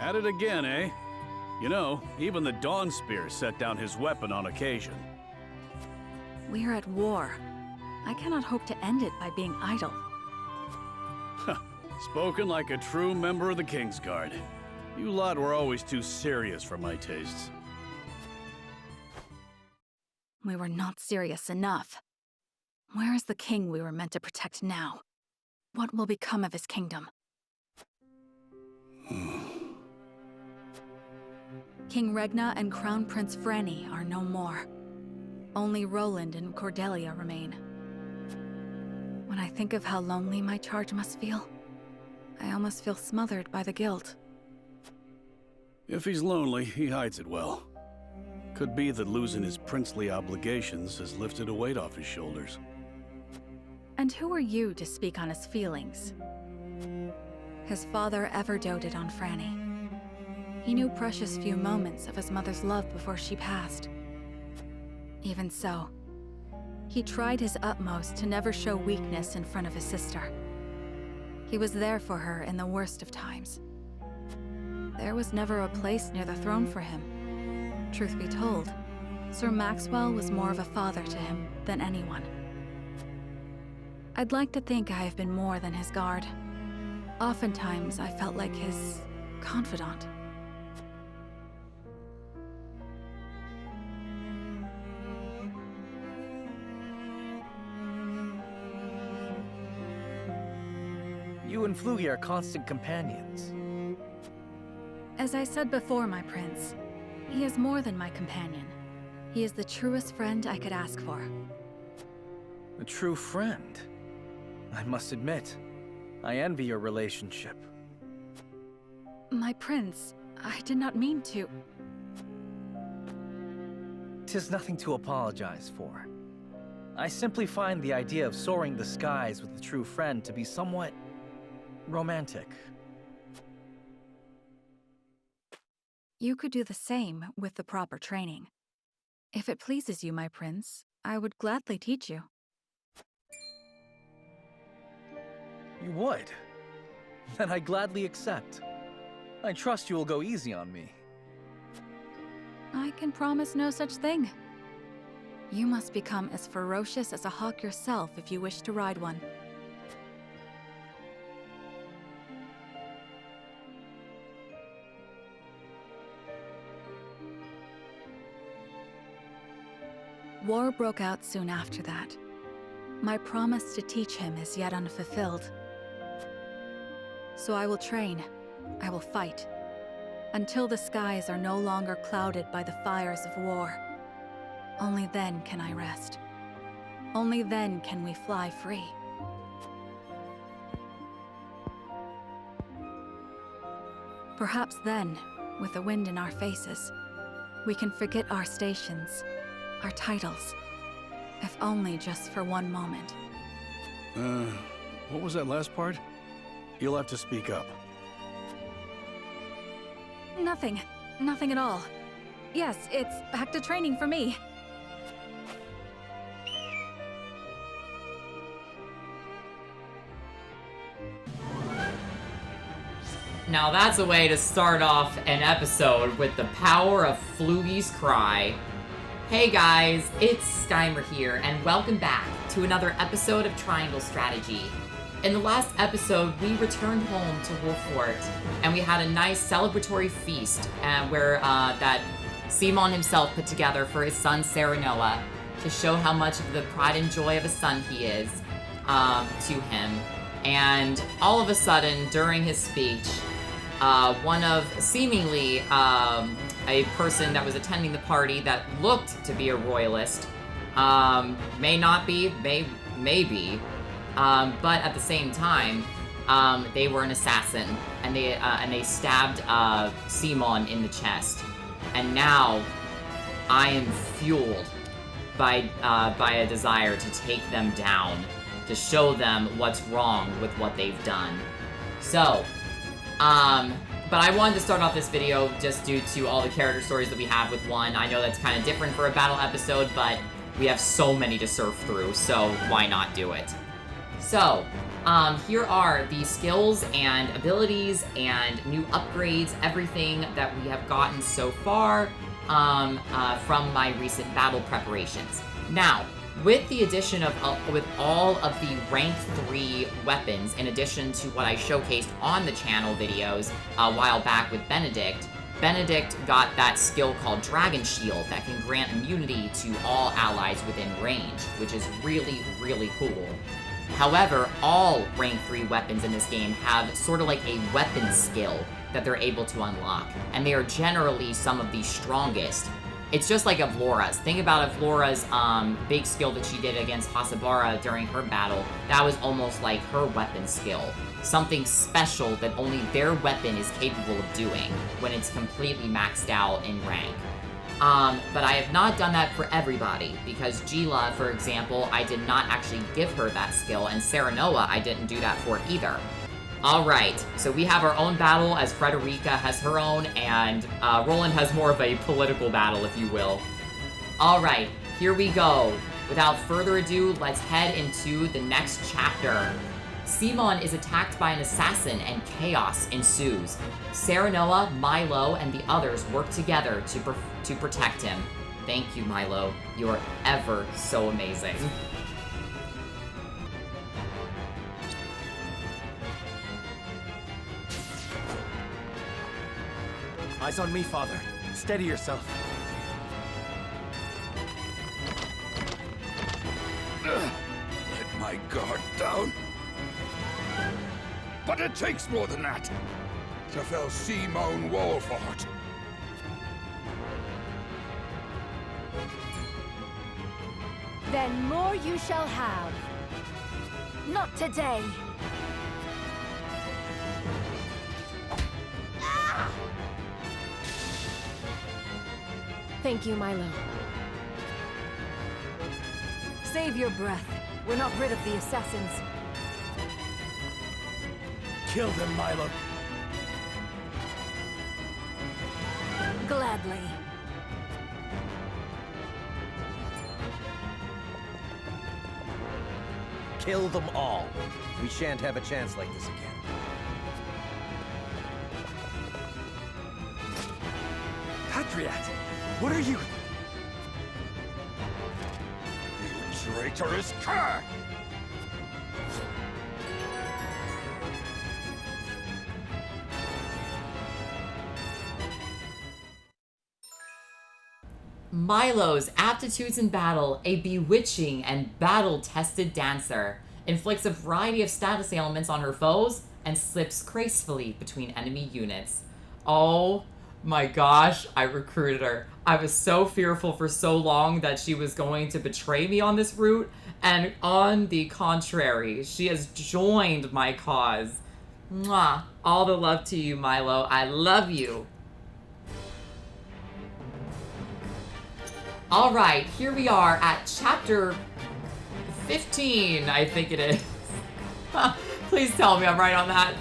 At it again, eh? You know, even the Dawn Spear set down his weapon on occasion. We are at war. I cannot hope to end it by being idle. Spoken like a true member of the Kingsguard. You lot were always too serious for my tastes. We were not serious enough. Where is the king we were meant to protect now? What will become of his kingdom? King Regna and Crown Prince Franny are no more. Only Roland and Cordelia remain. When I think of how lonely my charge must feel, I almost feel smothered by the guilt. If he's lonely, he hides it well. Could be that losing his princely obligations has lifted a weight off his shoulders. And who are you to speak on his feelings? His father ever doted on Franny. He knew precious few moments of his mother's love before she passed. Even so, he tried his utmost to never show weakness in front of his sister. He was there for her in the worst of times. There was never a place near the throne for him. Truth be told, Sir Maxwell was more of a father to him than anyone. I'd like to think I have been more than his guard. Oftentimes, I felt like his confidant. You and Flugy are constant companions. As I said before, my prince, he is more than my companion. He is the truest friend I could ask for. A true friend. I must admit, I envy your relationship. My prince, I did not mean to. 'Tis nothing to apologize for. I simply find the idea of soaring the skies with a true friend to be somewhat romantic. You could do the same with the proper training. If it pleases you, my prince, I would gladly teach you. You would? Then I gladly accept. I trust you will go easy on me. I can promise no such thing. You must become as ferocious as a hawk yourself if you wish to ride one. War broke out soon after that. My promise to teach him is yet unfulfilled. So I will train, I will fight, until the skies are no longer clouded by the fires of war. Only then can I rest. Only then can we fly free. Perhaps then, with the wind in our faces, we can forget our stations, our titles, if only just for one moment. What was that last part? You'll have to speak up. Nothing. Nothing at all. Yes, it's back to training for me. Now that's a way to start off an episode with the power of Flugy's Cry. Hey guys, it's Steimer here, and welcome back to another episode of Triangle Strategy. In the last episode, we returned home to Wolffort, and we had a nice celebratory feast where that Simon himself put together for his son Serenoa to show how much of the pride and joy of a son he is to him. And all of a sudden, during his speech, one of seemingly a person that was attending the party that looked to be a royalist, may not be, may be, but at the same time, they were an assassin, and they stabbed Simon in the chest. And now, I am fueled by a desire to take them down, to show them what's wrong with what they've done. So, but I wanted to start off this video just due to all the character stories that we have with one. I know that's kind of different for a battle episode, but we have so many to surf through, so why not do it? So, Here are the skills and abilities and new upgrades, everything that we have gotten so far from my recent battle preparations. Now, with the addition of, with all of the rank 3 weapons, in addition to what I showcased on the channel videos a while back with Benedict, Benedict got that skill called Dragon Shield that can grant immunity to all allies within range, which is really, really cool. However, all rank 3 weapons in this game have sort of like a weapon skill that they're able to unlock, and they are generally some of the strongest. It's just like Avlora's. Think about Avlora's big skill that she did against Hasabara during her battle. That was almost like her weapon skill. Something special that only their weapon is capable of doing when it's completely maxed out in rank. But I have not done that for everybody, because Gila, for example, I did not actually give her that skill, and Serenoa I didn't do that for either. Alright, so we have our own battle as Frederica has her own, and Roland has more of a political battle, if you will. Alright, here we go. Without further ado, let's head into the next chapter. Simon is attacked by an assassin and chaos ensues. Serenoa, Milo, and the others work together to protect him. Thank you, Milo. You are ever so amazing. Eyes on me, father. Steady yourself. Let my guard down. But it takes more than that to fell Simon Wolfart. Then more you shall have. Not today. Thank you, Milo. Save your breath. We're not rid of the assassins. Kill them, Milo. Gladly. Kill them all. We shan't have a chance like this again. Patriot! What are you? You traitorous cur! Milo's aptitudes in battle, a bewitching and battle-tested dancer, inflicts a variety of status ailments on her foes and slips gracefully between enemy units. Oh my gosh, I recruited her. I was so fearful for so long that she was going to betray me on this route, and on the contrary, she has joined my cause. Mwah! All the love to you, Milo. I love you. Alright, here we are at chapter 15, I think it is. Please tell me I'm right on that.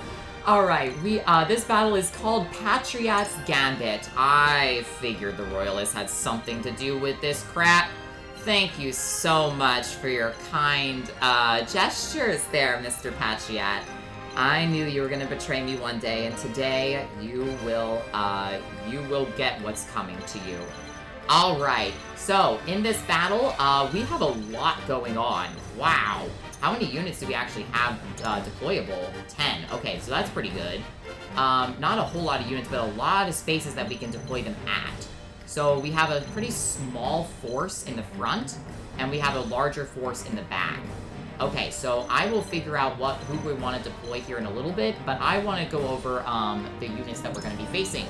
Alright, this battle is called Patriot's Gambit. I figured the Royalists had something to do with this crap. Thank you so much for your kind gestures there, Mr. Patriot. I knew you were gonna betray me one day, and today you will get what's coming to you. Alright, so in this battle, we have a lot going on. Wow. How many units do we actually have deployable? 10. Okay, so that's pretty good. Not a whole lot of units, but a lot of spaces that we can deploy them at. So we have a pretty small force in the front, and we have a larger force in the back. Okay, so I will figure out who we want to deploy here in a little bit, but I want to go over the units that we're going to be facing.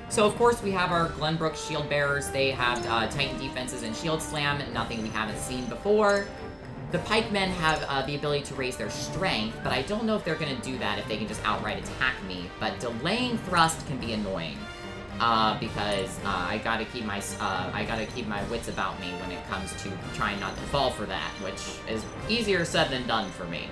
So, of course, we have our Glenbrook Shield Bearers. They have Titan defenses and Shield Slam, nothing we haven't seen before. The Pikemen have the ability to raise their strength, but I don't know if they're going to do that if they can just outright attack me. But delaying thrust can be annoying, because I gotta keep my wits about me when it comes to trying not to fall for that, which is easier said than done for me.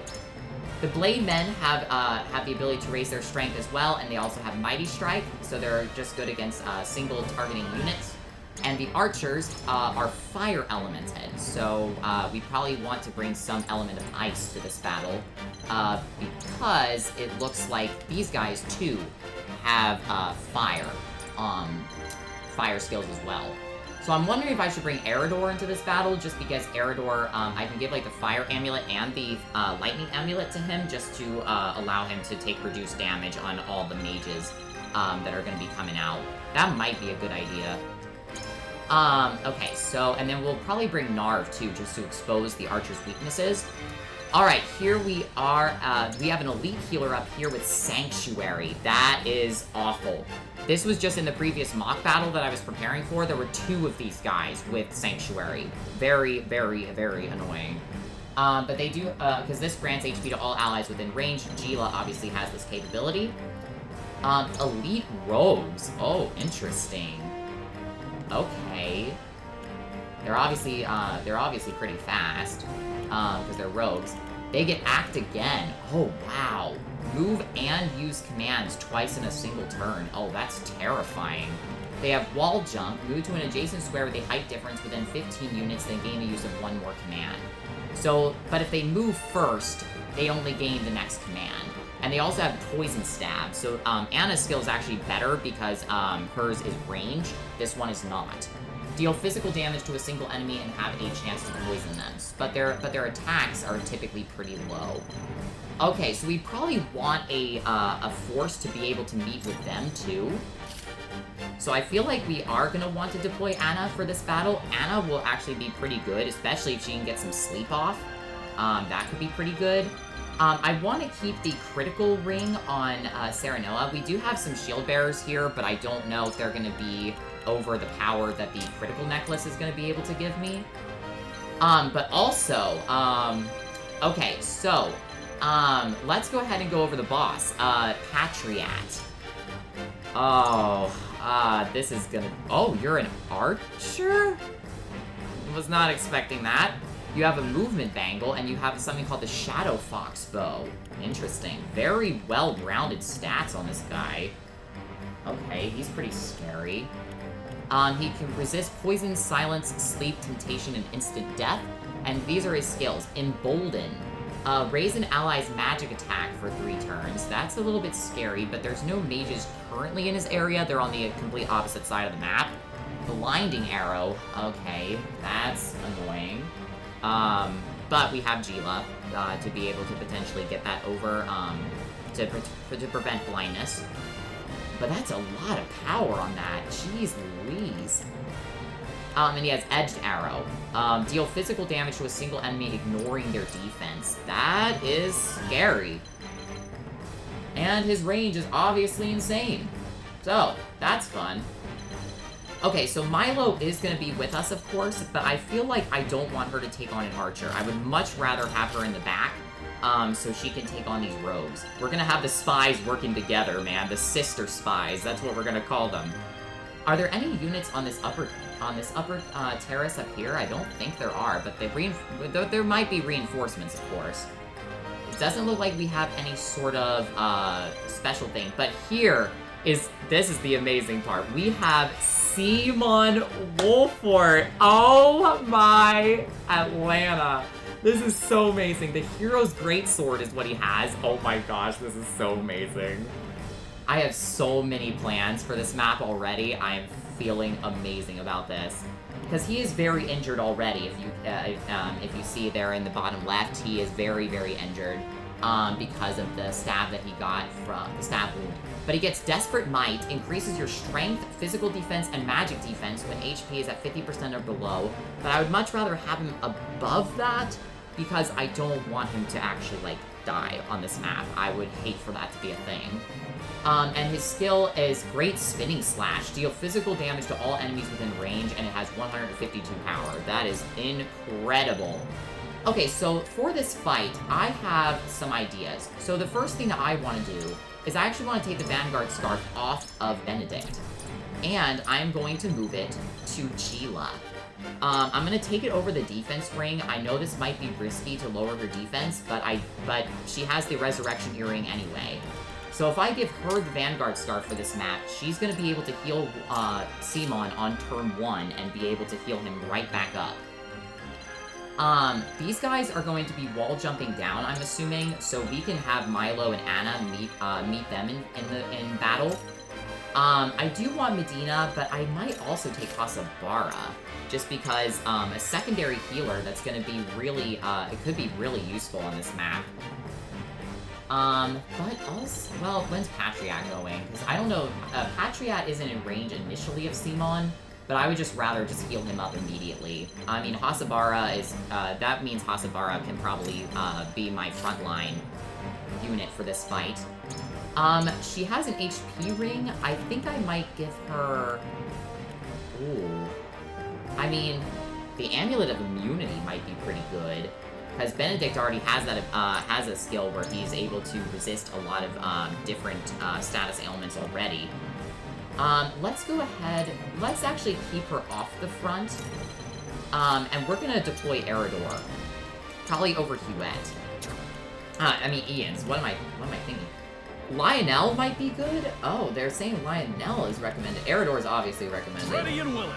The Blade Men have the ability to raise their strength as well, and they also have Mighty Strike, so they're just good against single targeting units. And the archers are fire elemented, so we probably want to bring some element of ice to this battle, because it looks like these guys, too, have fire skills as well. So I'm wondering if I should bring Eridor into this battle, just because Eridor, I can give, like, the Fire Amulet and the Lightning Amulet to him, just to allow him to take reduced damage on all the mages that are going to be coming out. That might be a good idea. Okay, so, and then we'll probably bring Narv, too, just to expose the archer's weaknesses. Alright, here we are, we have an elite healer up here with Sanctuary. That is awful. This was just in the previous mock battle that I was preparing for. There were 2 of these guys with Sanctuary. Very, very, very annoying. But they do, because this grants HP to all allies within range. Gila obviously has this capability. Elite Rogues. Oh, interesting. Okay. They're obviously pretty fast, because they're rogues. They get Act Again. Oh, wow. Move and use commands twice in a single turn. Oh, that's terrifying. They have Wall Jump. Move to an adjacent square with a height difference within 15 units, then gain the use of 1 more command. So, but if they move first, they only gain the next command. And they also have Poison Stab. So, Anna's skill is actually better because hers is range. This one is not. Deal physical damage to a single enemy and have a chance to poison them. But their attacks are typically pretty low. Okay, so we probably want a force to be able to meet with them too. So I feel like we are going to want to deploy Anna for this battle. Anna will actually be pretty good, especially if she can get some sleep off. That could be pretty good. I want to keep the critical ring on Serenoa. We do have some shield bearers here, but I don't know if they're going to be over the power that the critical necklace is going to be able to give me. But also, okay, so, let's go ahead and go over the boss. Patriat. Oh, this is gonna... Oh, you're an archer? Was not expecting that. You have a movement bangle, and you have something called the Shadow Fox Bow. Interesting. Very well-rounded stats on this guy. Okay, he's pretty scary. He can resist poison, silence, sleep, temptation, and instant death. And these are his skills. Embolden. Raise an ally's magic attack for 3 turns. That's a little bit scary, but there's no mages currently in his area. They're on the complete opposite side of the map. Blinding Arrow. Okay, that's annoying. But we have Gila to be able to potentially get that over, to prevent blindness. But that's a lot of power on that. Jeez Louise. And he has Edged Arrow. Deal physical damage to a single enemy, ignoring their defense. That is scary. And his range is obviously insane. So, that's fun. Okay, so Milo is going to be with us, of course, but I feel like I don't want her to take on an archer. I would much rather have her in the back, so she can take on these rogues. We're going to have the spies working together, man. The sister spies. That's what we're going to call them. Are there any units on this upper terrace up here? I don't think there are, but there might be reinforcements, of course. It doesn't look like we have any sort of special thing, but this is the amazing part. We have Simon Wolford. Oh my Atlanta. This is so amazing. The Hero's Greatsword is what he has. Oh my gosh, this is so amazing. I have so many plans for this map already. I am feeling amazing about this. Because he is very injured already. If you see there in the bottom left, he is very, very injured. Because of the stab that he got from the stab wound. But he gets Desperate Might, increases your strength, physical defense, and magic defense when HP is at 50% or below. But I would much rather have him above that, because I don't want him to actually, like, die on this map. I would hate for that to be a thing. And his skill is Great Spinning Slash. Deal physical damage to all enemies within range, and it has 152 power. That is incredible. Okay, so for this fight, I have some ideas. So the first thing that I want to do is I actually want to take the Vanguard Scarf off of Benedict. And I'm going to move it to Gila. I'm going to take it over the defense ring. I know this might be risky to lower her defense, but she has the Resurrection Earring anyway. So if I give her the Vanguard Scarf for this match, she's going to be able to heal Simon on turn 1 and be able to heal him right back up. These guys are going to be wall jumping down, I'm assuming, so we can have Milo and Anna meet them in battle. I do want Medina, but I might also take Hasabara, just because a secondary healer that's going to be really, it could be really useful on this map. But also, well, when's Patriot going? Because I don't know, Patriot isn't in range initially of Simon, but I would just rather just heal him up immediately. I mean, Hasabara is, that means Hasabara can probably, be my frontline unit for this fight. She has an HP ring. I think I might give her... Ooh. I mean, the Amulet of Immunity might be pretty good. Because Benedict already has that, has a skill where he's able to resist a lot of, different, status ailments already. Let's go ahead, let's actually keep her off the front. And we're gonna deploy Eridor. Probably over Huette. I mean, Ian's, what am I thinking? Lionel might be good? Oh, they're saying Lionel is recommended. Eridor is obviously recommended. Ready and willing.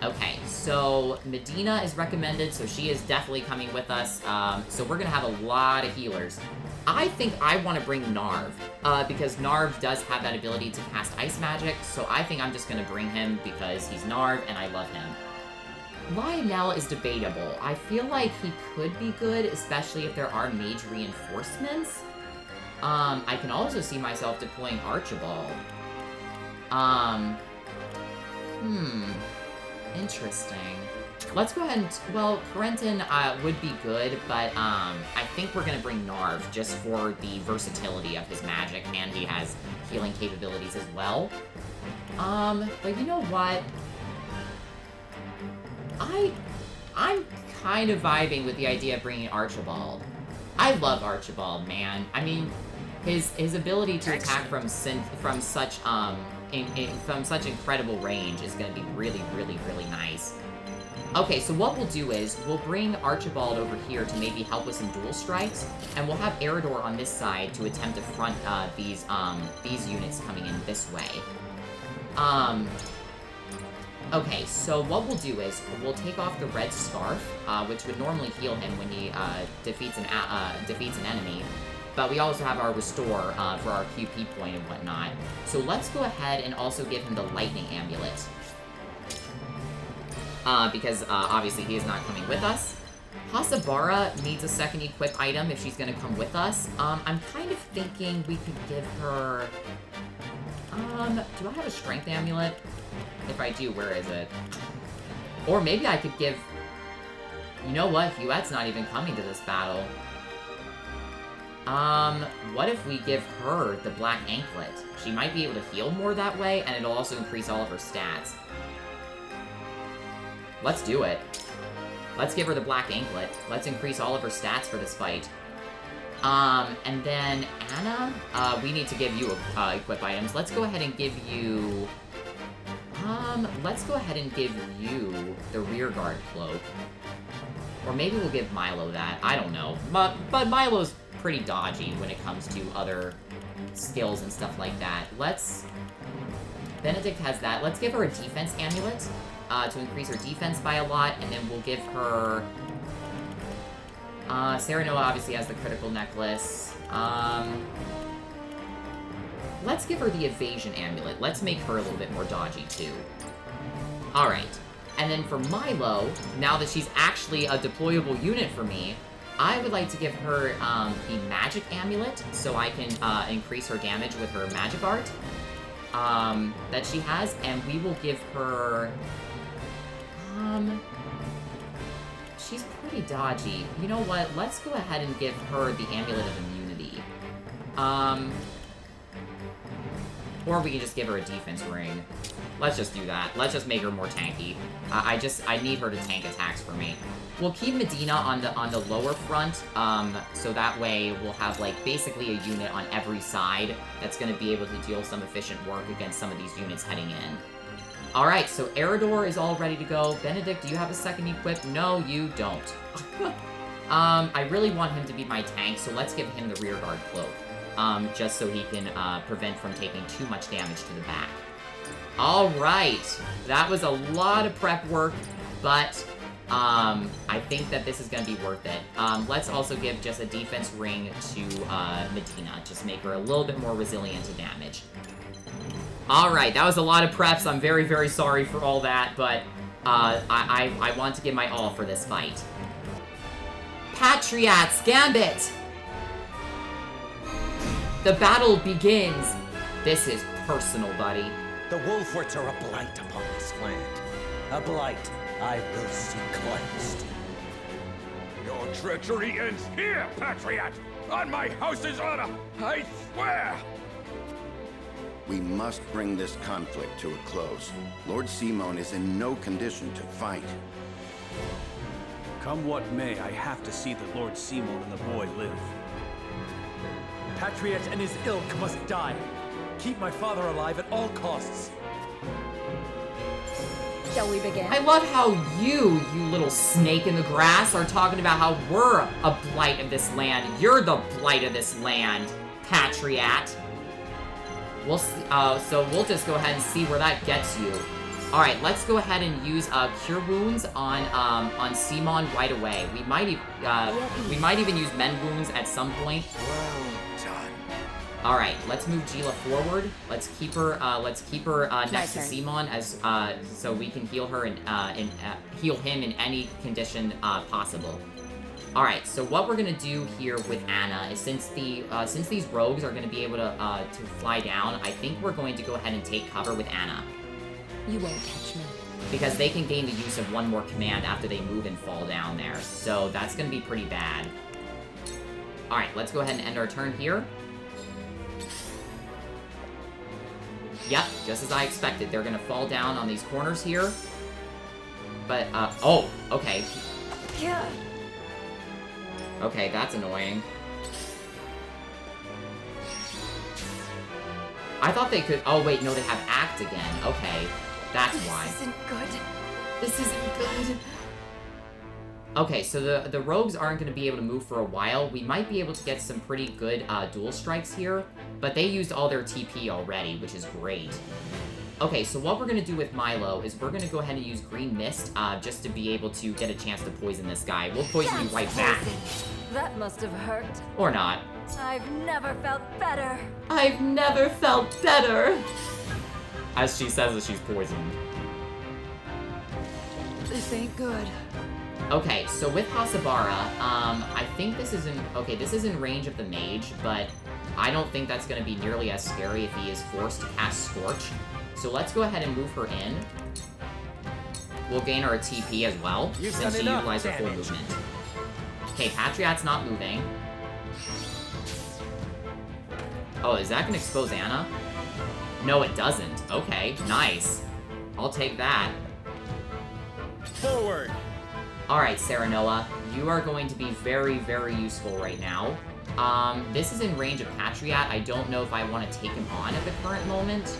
Okay, so Medina is recommended, so she is definitely coming with us. So we're gonna have a lot of healers. I think I want to bring Narv, because Narv does have that ability to cast Ice Magic, so I think I'm just gonna bring him because he's Narv and I love him. Lionel is debatable. I feel like he could be good, especially if there are mage reinforcements. I can also see myself deploying Archibald. Interesting. Let's go ahead and, well, Corentin, would be good, but, I think we're gonna bring Narv just for the versatility of his magic, and he has healing capabilities as well. But you know what? I'm kind of vibing with the idea of bringing Archibald. I love Archibald, man. I mean, his ability to attack from such incredible range is going to be really, really, really nice. Okay, so what we'll do is we'll bring Archibald over here to maybe help with some dual strikes, and we'll have Eridor on this side to attempt to front these units coming in this way. Okay, so what we'll do is we'll take off the red scarf, which would normally heal him when he defeats an enemy. But we also have our restore for our QP point and whatnot. So let's go ahead and also give him the lightning amulet. Because obviously he is not coming with us. Hasabara needs a second equip item if she's gonna come with us. I'm kind of thinking we could give her... do I have a strength amulet? If I do, where is it? Or maybe I could give... You know what? Huette's not even coming to this battle. What if we give her the black anklet? She might be able to heal more that way, and it'll also increase all of her stats. Let's do it. Let's give her the black anklet. Let's increase all of her stats for this fight. And then Anna, we need to give you equip items. Let's go ahead and give you... let's go ahead and give you the rearguard cloak. Or maybe we'll give Milo that. I don't know. But Milo's pretty dodgy when it comes to other skills and stuff like that. Benedict has that. Let's give her a defense amulet to increase her defense by a lot, and then we'll give her... Serenoa obviously has the critical necklace. Let's give her the evasion amulet. Let's make her a little bit more dodgy, too. Alright. And then for Milo, now that she's actually a deployable unit for me, I would like to give her the magic amulet, so I can increase her damage with her magic art that she has, and we will give her... she's pretty dodgy. You know what? Let's go ahead and give her the Amulet of Immunity. Or we can just give her a defense ring. Let's just do that. Let's just make her more tanky. I need her to tank attacks for me. We'll keep Medina on the lower front, so that way we'll have, like, basically a unit on every side that's gonna be able to deal some efficient work against some of these units heading in. Alright, so Eridor is all ready to go. Benedict, do you have a second equip? No, you don't. I really want him to be my tank, so let's give him the rearguard cloak. just so he can prevent from taking too much damage to the back. Alright, that was a lot of prep work, but I think that this is going to be worth it. Let's also give just a defense ring to Medina, just make her a little bit more resilient to damage. Alright, that was a lot of preps. I'm very, very sorry for all that, but I want to give my all for this fight. Patriots Gambit! The battle begins. This is personal, buddy. The Wolforts are a blight upon this land. A blight I will see cleansed. Your treachery ends here, Patriot! On my house's honor, I swear! We must bring this conflict to a close. Lord Simon is in no condition to fight. Come what may, I have to see that Lord Simon and the boy live. Patriot and his ilk must die. Keep my father alive at all costs. Shall we begin? I love how you little snake in the grass, are talking about how we're a blight of this land. You're the blight of this land, Patriot. We'll see, so we'll just go ahead and see where that gets you. All right, let's go ahead and use Cure Wounds on Simon right away. We might even use Mend Wounds at some point. Well done. All right, let's move Gila forward. Let's keep her next to Simon as so we can heal her and heal him in any condition possible. All right, so what we're gonna do here with Anna is since these rogues are gonna be able to fly down, I think we're going to go ahead and take cover with Anna. You won't catch me. Because they can gain the use of one more command after they move and fall down there. So that's going to be pretty bad. Alright, let's go ahead and end our turn here. Yep, just as I expected. They're going to fall down on these corners here. But, oh, okay. Yeah. Okay, that's annoying. I thought they could... Oh, wait, no, they have Act again. Okay. That's why. This isn't good. This isn't good. Okay, so the rogues aren't going to be able to move for a while. We might be able to get some pretty good dual strikes here, but they used all their TP already, which is great. Okay, so what we're going to do with Milo is we're going to go ahead and use Green Mist just to be able to get a chance to poison this guy. We'll poison you right back. That must have hurt. Or not. I've never felt better. I've never felt better. As she says that she's poisoned. This ain't good. Okay, so with Hasabara, I think this is in range of the mage, but I don't think that's going to be nearly as scary if he is forced to cast Scorch. So let's go ahead and move her in. We'll gain our TP as well, since she utilized her full movement. Okay, Patriot's not moving. Oh, is that going to expose Anna? No, it doesn't. Okay, nice. I'll take that. Forward! Alright, Serenoa, you are going to be very, very useful right now. This is in range of Patriot. I don't know if I want to take him on at the current moment.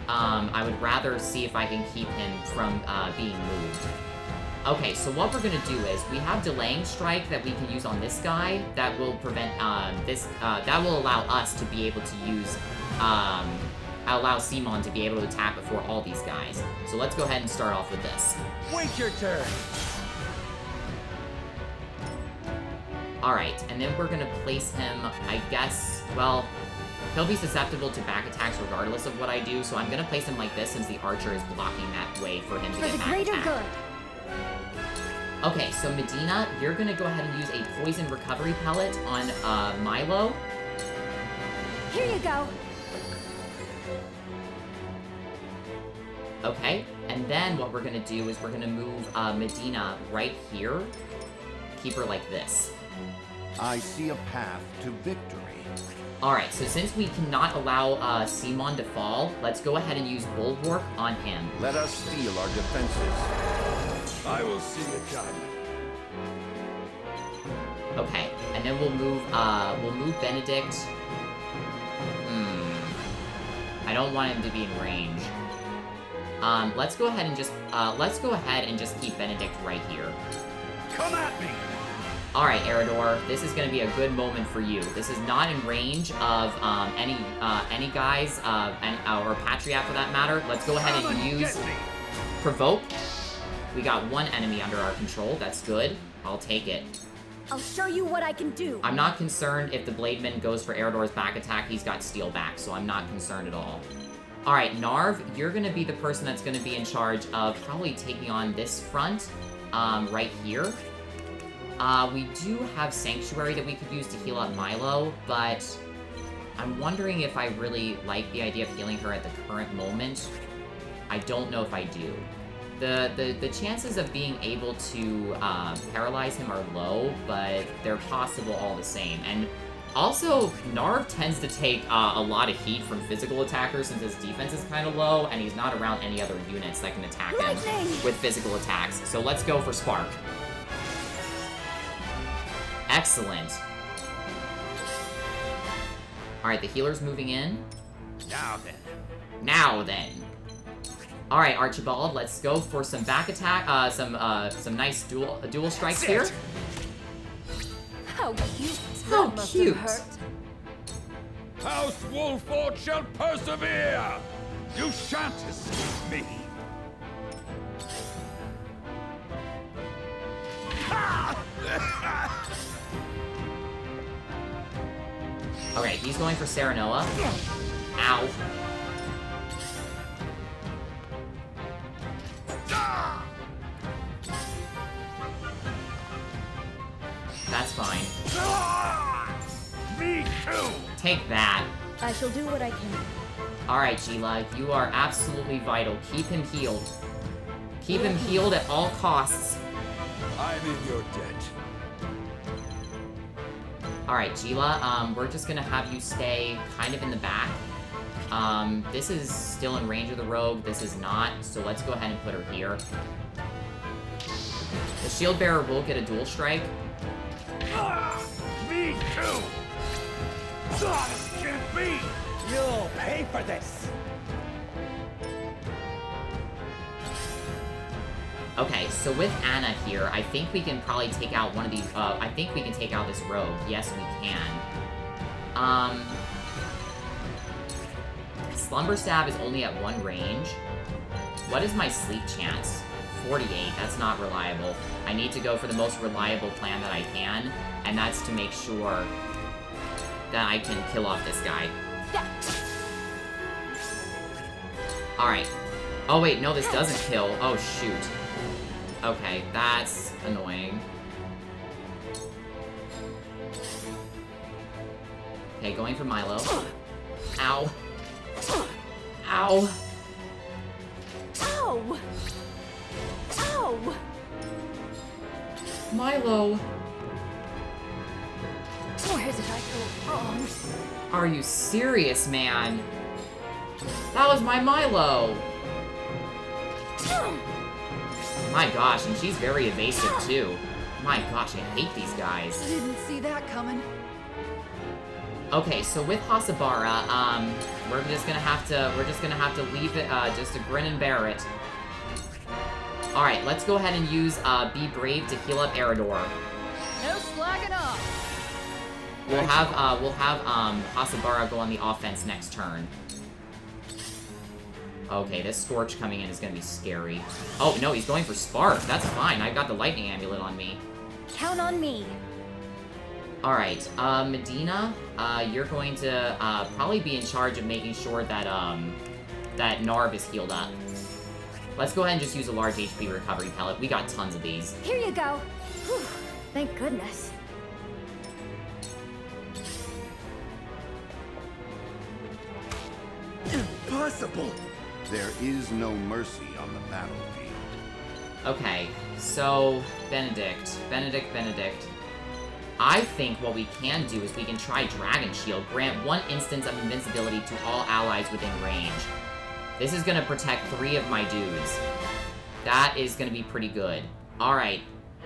I would rather see if I can keep him from being moved. Okay, so what we're gonna do is, we have Delaying Strike that we can use on this guy that will prevent, that will allow us to be able to use, allow Simon to be able to attack before all these guys. So let's go ahead and start off with this. Wait your turn! Alright, and then we're gonna place him, I guess, well, he'll be susceptible to back attacks regardless of what I do, so I'm gonna place him like this since the archer is blocking that way for him to get back attack. Good. Okay, so Medina, you're gonna go ahead and use a poison recovery pellet on Milo. Here you go. Okay, and then what we're gonna do is we're gonna move Medina right here. Keep her like this. I see a path to victory. Alright, so since we cannot allow Simon to fall, let's go ahead and use Bulwark on him. Let us steel our defenses. I will see it done. Okay, and then we'll move Benedict. I don't want him to be in range. Let's go ahead and just keep Benedict right here. Come at me! Alright, Eridor, this is gonna be a good moment for you. This is not in range of any guys, or Patriot for that matter. Let's go ahead and use Provoke. We got one enemy under our control. That's good. I'll take it. I'll show you what I can do. I'm not concerned if the Blademan goes for Eridor's back attack. He's got steel back, so I'm not concerned at all. Alright, Narv, you're gonna be the person that's gonna be in charge of probably taking on this front, right here. We do have Sanctuary that we could use to heal up Milo, but I'm wondering if I really like the idea of healing her at the current moment. I don't know if I do. The chances of being able to paralyze him are low, but they're possible all the same. And also, Narv tends to take a lot of heat from physical attackers since his defense is kind of low, and he's not around any other units that can attack him with physical attacks. So let's go for Spark. Excellent. Alright, the healer's moving in. Now then. Alright, Archibald, let's go for some back attack, some nice dual strikes here. How cute. How That must cute. have hurt. House Wolford shall persevere! You shan't escape me! Okay, he's going for Serenoa. Ow. That's fine. Me too! Take that. I shall do what I can. Alright, Gila, you are absolutely vital. Keep him healed. Keep him healed at all costs. I'm in your debt. Alright, Gila, we're just gonna have you stay kind of in the back. This is still in range of the rogue, this is not, so let's go ahead and put her here. The shield bearer will get a dual strike. Me too! This can't be! You'll pay for this! Okay, so with Anna here, I think we can probably take out one of these, I think we can take out this rogue. Yes, we can. Slumber Stab is only at 1 range. What is my sleep chance? 48, that's not reliable. I need to go for the most reliable plan that I can, and that's to make sure that I can kill off this guy. Alright. Oh wait, no, this doesn't kill. Oh shoot. Okay, that's annoying. Okay, going for Milo. Ow. Ow. Ow! Ow! Milo. Where did I go wrong? Are you serious, man? That was my Milo. My gosh, and she's very evasive too. My gosh, I hate these guys. Didn't see that coming. Okay, so with Hasabara, we're just gonna have to leave it, just to grin and bear it. Alright, let's go ahead and use, Be Brave to heal up Eridor. No slacking off. We'll have Hasabara go on the offense next turn. Okay, this Scorch coming in is gonna be scary. Oh, no, he's going for Spark. That's fine. I've got the Lightning Amulet on me. Count on me. Alright, Medina, you're going to, probably be in charge of making sure that, that Narv is healed up. Let's go ahead and just use a large HP recovery pellet. We got tons of these. Here you go. Whew, thank goodness. Impossible! There is no mercy on the battlefield. Okay, so, Benedict. I think what we can do is we can try Dragon Shield. Grant 1 instance of invincibility to all allies within range. This is gonna protect 3 of my dudes. That is gonna be pretty good. Alright,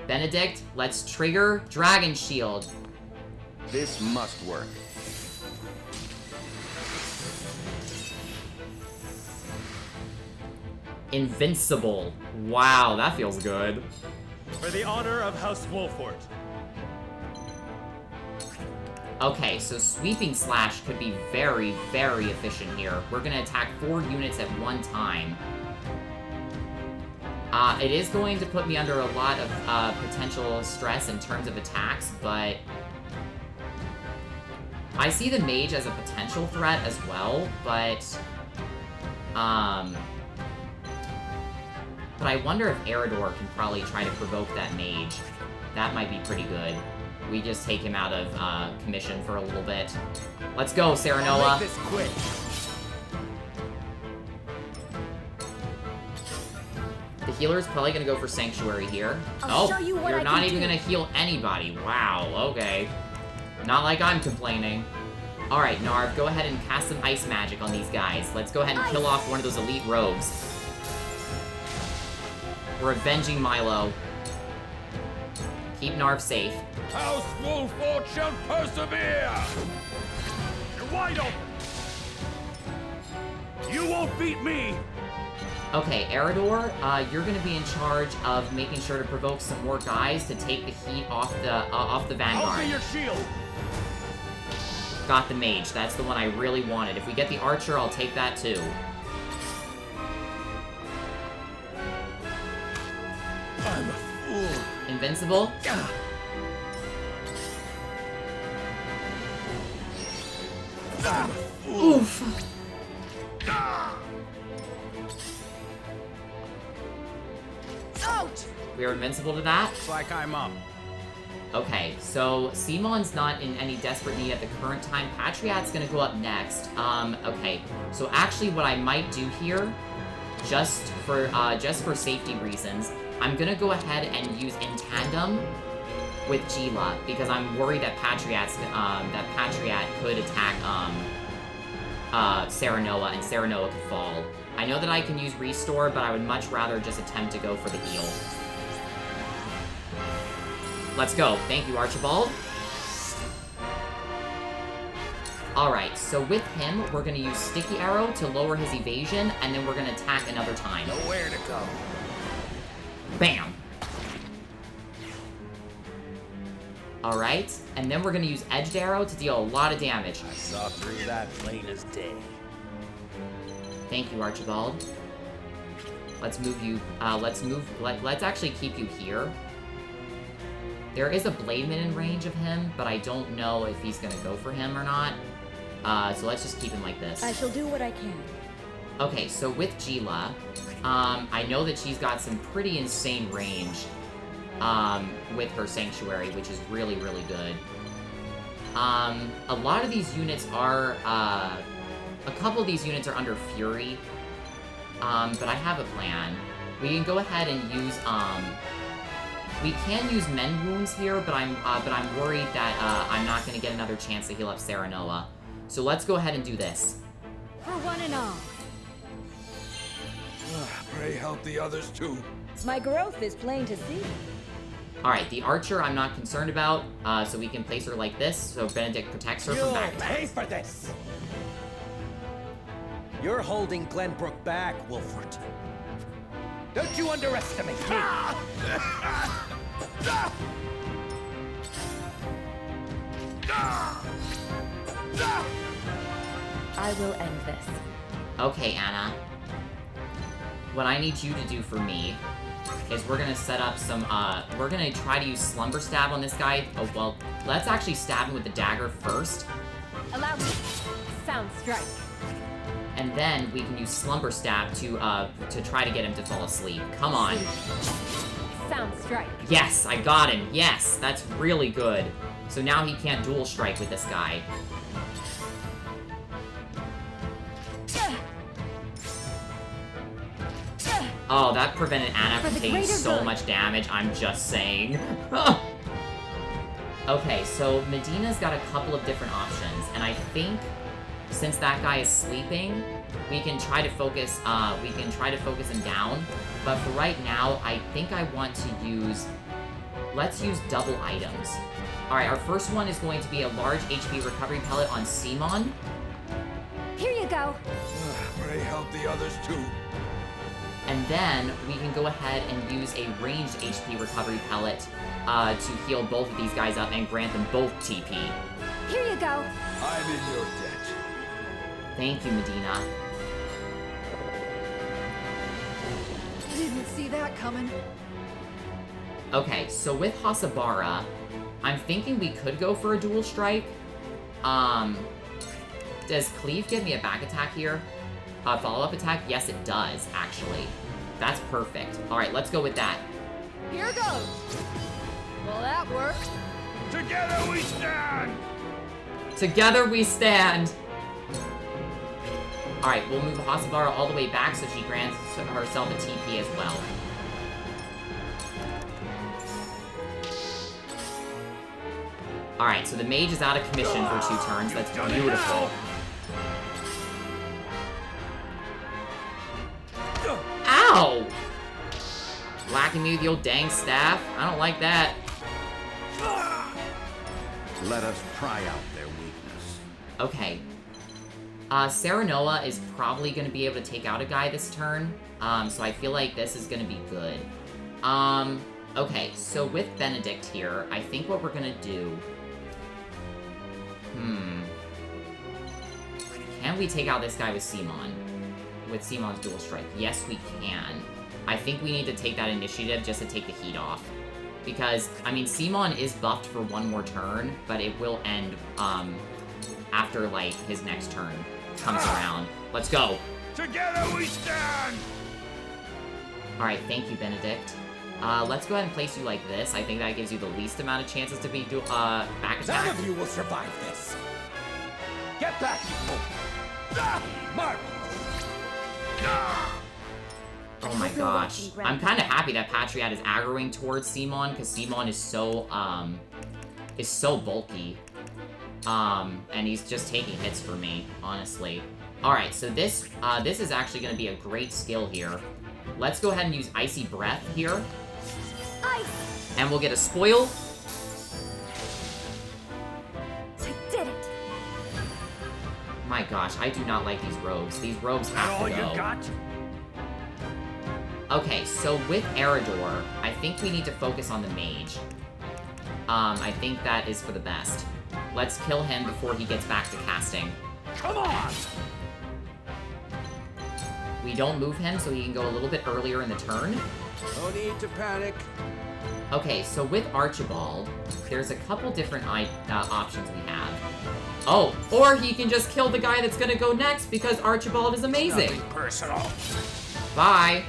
Benedict, let's trigger Dragon Shield. This must work. Invincible. Wow, that feels good. For the honor of House Wolford. Okay, so Sweeping Slash could be very, very efficient here. We're gonna attack 4 units at one time. It is going to put me under a lot of potential stress in terms of attacks, but I see the mage as a potential threat as well, but I wonder if Eridor can probably try to provoke that mage. That might be pretty good. We just take him out of commission for a little bit. Let's go, Serenoa. Make this quick. The healer's probably gonna go for Sanctuary here. I'll show you what you're I not can even do. gonna heal anybody. Wow, okay. Not like I'm complaining. Alright, Narv, go ahead and cast some ice magic on these guys. Let's go ahead and kill off one of those elite rogues. We're avenging Milo. Keep Narv safe. House Wolford shall persevere! You're wide open! You won't beat me! Okay, Eridor, you're gonna be in charge of making sure to provoke some more guys to take the heat off the Vanguard. I'll be your shield! Got the mage. That's the one I really wanted. If we get the archer, I'll take that too. I'm a fool. Invincible? I'm a fool. Oof. Out! We are invincible to that? Looks like I'm up. Okay, so Simon's not in any desperate need at the current time. Patriot's gonna go up next. Okay. So actually what I might do here, just for safety reasons, I'm gonna go ahead and use in tandem with Gila, because I'm worried that Patriot could attack, Serenoa, and Serenoa could fall. I know that I can use Restore, but I would much rather just attempt to go for the heal. Let's go. Thank you, Archibald. Alright, so with him, we're gonna use Sticky Arrow to lower his evasion, and then we're gonna attack another time. Nowhere to go. Bam! Alright, and then we're gonna use Edged Arrow to deal a lot of damage. I saw through that plain as day. Thank you, Archibald. Let's move you, let's actually keep you here. There is a Blademan in range of him, but I don't know if he's gonna go for him or not. So let's just keep him like this. I shall do what I can. Okay, so with Gila, I know that she's got some pretty insane range, with her Sanctuary, which is really, really good. A lot of these units are, a couple of these units are under Fury, but I have a plan. We can go ahead and use, we can use Mend Wounds here, but I'm worried that, I'm not gonna get another chance to heal up Serenoa. So let's go ahead and do this. For one and all. Pray help the others too. My growth is plain to see. Alright, the Archer I'm not concerned about, so we can place her like this, so Benedict protects her from back attack. Pay for this! You're holding Glenbrook back, Wolford. Don't you underestimate me! I will end this. Okay, Anna. What I need you to do for me is we're gonna set up some, we're gonna try to use Slumber Stab on this guy. Oh, well, let's actually stab him with the dagger first, Allow me. Sound strike. and then we can use Slumber Stab to try to get him to fall asleep. Come on. Sound strike. Yes, I got him. Yes, that's really good. So now he can't dual strike with this guy. Oh, that prevented Anna from taking so much damage, I'm just saying. Okay, so Medina's got a couple of different options, and I think since that guy is sleeping, we can try to focus him down. But for right now, I think I want to use, let's use double items. Alright, our first one is going to be a large HP recovery pellet on Simon. Here you go. Pray help the others too. And then we can go ahead and use a ranged HP recovery pellet to heal both of these guys up and grant them both TP. Here you go. I'm in your debt. Thank you, Medina. Didn't see that coming. Okay, so with Hasabara, I'm thinking we could go for a dual strike. Does Cleave give me a back attack here? A follow-up attack? Yes, it does, actually. That's perfect. Alright, let's go with that. Here goes. Well, that worked. Together we stand! Together we stand! Alright, we'll move Hasabara all the way back so she grants herself a TP as well. Alright, so the mage is out of commission for 2 turns. That's beautiful. Ow! Whacking me with the old dang staff? I don't like that. Let us try out their weakness. Okay. Serenoa is probably going to be able to take out a guy this turn. So I feel like this is going to be good. Okay, so with Benedict here, I think what we're going to do... Can we take out this guy with Simon? With Simon's dual strike? Yes, we can. I think we need to take that initiative just to take the heat off. Because, I mean, Simon is buffed for 1 more turn, but it will end, after, like, his next turn comes around. Let's go! Together we stand! Alright, thank you, Benedict. Let's go ahead and place you like this. I think that gives you the least amount of chances to be, back attack. None of you will survive this. Get back, you fool! Marvelous! Oh my gosh. I'm kind of happy that Patriot is aggroing towards Simon, because Simon is so bulky. And he's just taking hits for me, honestly. Alright, so this is actually going to be a great skill here. Let's go ahead and use Icy Breath here. Ice! And we'll get a spoil. I did it! My gosh, I do not like these robes. These robes have to go. Okay, so with Eridor, I think we need to focus on the mage. I think that is for the best. Let's kill him before he gets back to casting. Come on! We don't move him so he can go a little bit earlier in the turn. No need to panic. Okay, so with Archibald, there's a couple different options we have. Oh, or he can just kill the guy that's gonna go next because Archibald is amazing. Nothing personal. Bye.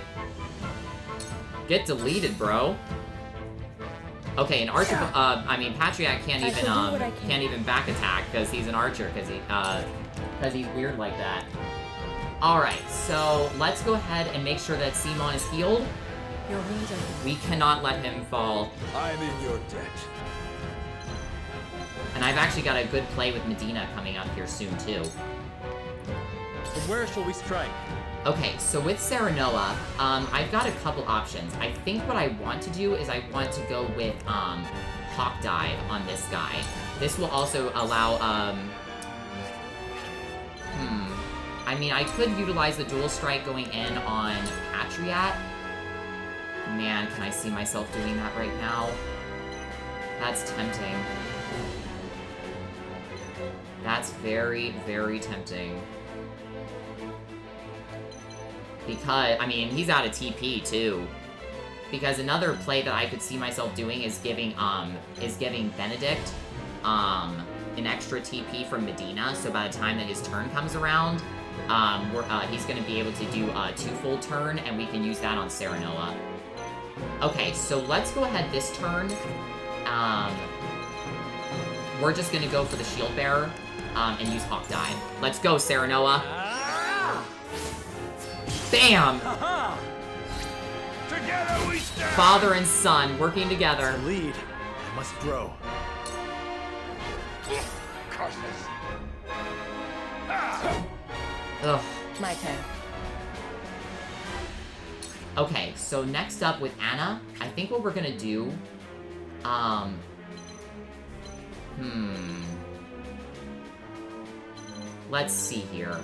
Get deleted, bro. Okay, and Archibald, Patriot can't even back attack because he's an archer because he's weird like that. Alright, so let's go ahead and make sure that Simon is healed. Your wounds are... We cannot let him fall. I'm in your debt. And I've actually got a good play with Medina coming up here soon, too. From where shall we strike? Okay, so with Serenoa, I've got a couple options. I think what I want to do is I want to go with, Hawk Dive on this guy. This will also allow, I mean, I could utilize the dual strike going in on Patriot. Man, can I see myself doing that right now? That's tempting. That's very, very tempting. Because, I mean, he's out of TP, too. Because another play that I could see myself doing is giving Benedict, an extra TP from Medina, so by the time that his turn comes around, he's gonna be able to do a 2 full turn, and we can use that on Serenoa. Okay, so let's go ahead this turn. We're just gonna go for the Shield Bearer, and use Hawk Dive. Let's go, Serenoa. Bam! Together we stand! Father and son working together. To lead, I must grow. Curses. Ugh. My turn. Okay, so next up with Anna, I think what we're gonna do, let's see here.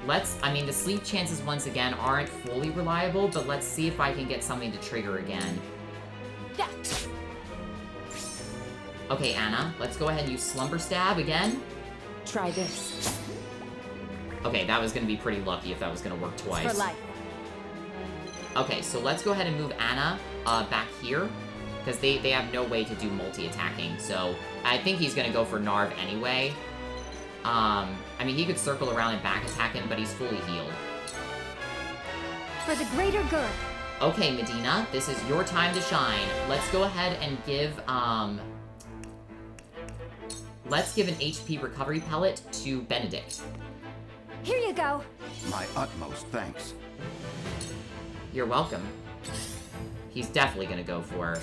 The sleep chances once again aren't fully reliable, but let's see if I can get something to trigger again. Yeah. Okay, Anna, let's go ahead and use Slumber Stab again. Try this. Okay, that was gonna be pretty lucky if that was gonna work twice. For life. Okay, so let's go ahead and move Anna back here, because they have no way to do multi-attacking, so I think he's gonna go for Narv anyway. I mean, he could circle around and back attack him, but he's fully healed. For the greater good. Okay, Medina, this is your time to shine. Let's go ahead and give, let's give an HP recovery pellet to Benedict. Here you go. My utmost thanks. You're welcome. He's definitely gonna go for...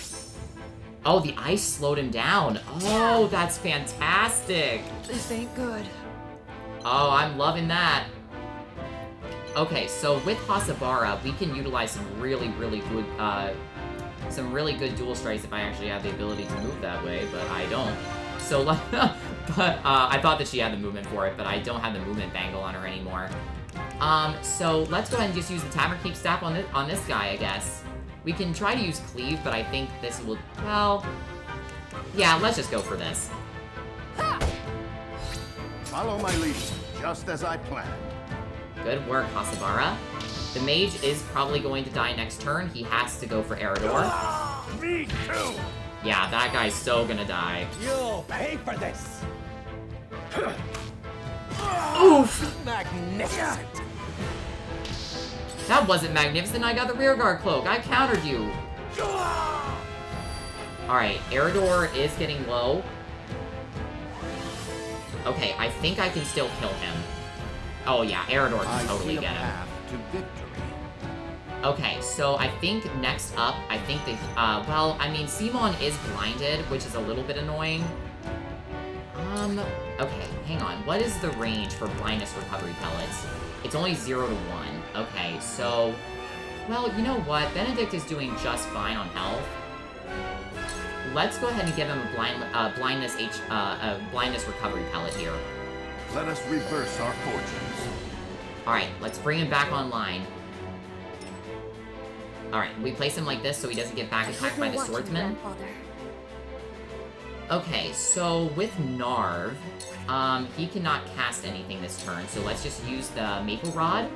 Oh, the ice slowed him down. Oh, that's fantastic. This ain't good. Oh, I'm loving that. Okay, so with Hasabara, we can utilize some really good dual strikes if I actually have the ability to move that way, but I don't. So, I thought that she had the movement for it, but I don't have the movement bangle on her anymore. So let's go ahead and just use the Tavern Keep Staff on this guy, I guess. We can try to use Cleave, but I think this will, well... Yeah, let's just go for this. Follow my lead, just as I planned. Good work, Hasabara. The mage is probably going to die next turn. He has to go for Eridor. Me too! Yeah, that guy's so gonna die. You'll pay for this! Oof! Magnificent! That wasn't magnificent. I got the rearguard cloak. I countered you. Alright, Eridor is getting low. Okay, I think I can still kill him. Oh yeah, Eridor can totally get him. Path to victory. Okay, so I think next up, I think the, well, I mean, Simon is blinded, which is a little bit annoying. Okay, hang on. What is the range for blindness recovery pellets? It's only 0 to 1. Okay, so, well, you know what? Benedict is doing just fine on health. Let's go ahead and give him a blindness recovery pellet here. Let us reverse our fortunes. Alright, let's bring him back online. Alright, we place him like this so he doesn't get back attacked by the swordsman. Okay, so with Narv, he cannot cast anything this turn, so let's just use the Maple Rod.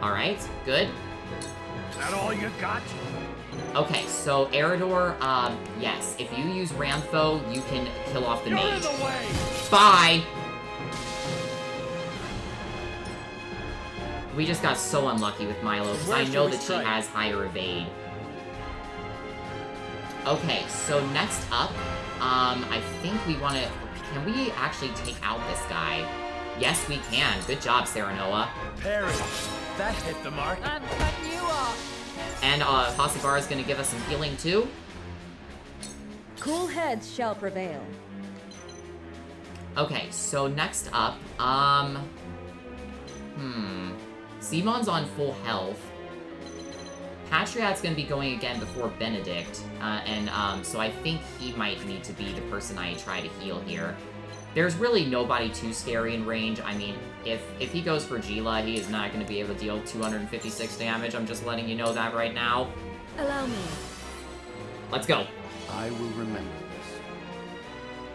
Alright, good. Is that all you got? Okay, so Eridor, yes, if you use Ramtho, you can kill off the You're mage. in the way! Bye! We just got so unlucky with Milo, because I know that she has higher evade. Okay, so next up, I think we want to... Can we actually take out this guy? Yes, we can. Good job, Serenoa. Parry. That hit the mark. I'm cutting you off. And, Hasabara's gonna give us some healing, too. Cool heads shall prevail. Okay, so next up, Simon's on full health. Patriot's gonna be going again before Benedict, so I think he might need to be the person I try to heal here. There's really nobody too scary in range. I mean, if he goes for Gila, he is not gonna be able to deal 256 damage. I'm just letting you know that right now. Allow me. Let's go. I will remember